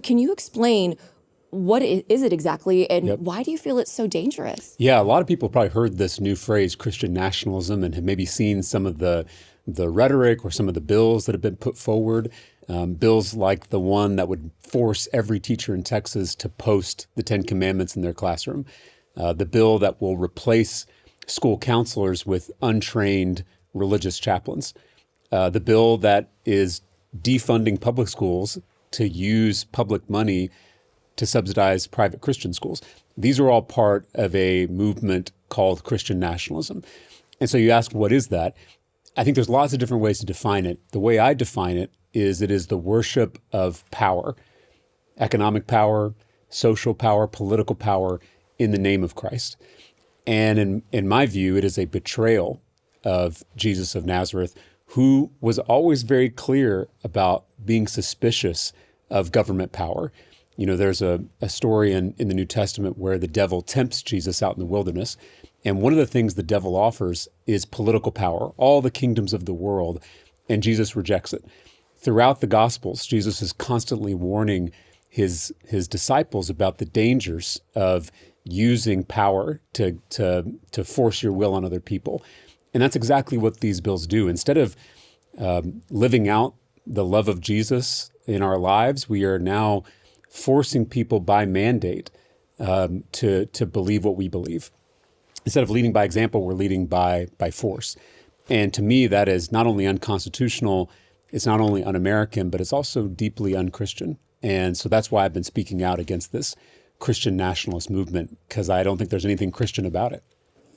Can you explain what is it exactly, and Yep. why do you feel it's so dangerous? Yeah, a lot of people probably heard this new phrase, Christian nationalism, and have maybe seen some of the rhetoric or some of the bills that have been put forward. Bills like the one that would force every teacher in Texas to post the Ten Commandments in their classroom. The bill that will replace school counselors with untrained religious chaplains. The bill that is defunding public schools to use public money to subsidize private Christian schools. These are all part of a movement called Christian nationalism. And so you ask, what is that? I think there's lots of different ways to define it. The way I define it is the worship of power, economic power, social power, political power in the name of Christ. And in my view, it is a betrayal of Jesus of Nazareth, who was always very clear about being suspicious of government power. You know, there's a story in the New Testament where the devil tempts Jesus out in the wilderness. And one of the things the devil offers is political power, all the kingdoms of the world, and Jesus rejects it. Throughout the Gospels, Jesus is constantly warning his disciples about the dangers of using power to force your will on other people. And that's exactly what these bills do. Instead of living out the love of Jesus in our lives, we are now forcing people by mandate to believe what we believe. Instead of leading by example, we're leading by force. And to me, that is not only unconstitutional, it's not only un-American, but it's also deeply un-Christian. And so that's why I've been speaking out against this Christian nationalist movement, because I don't think there's anything Christian about it.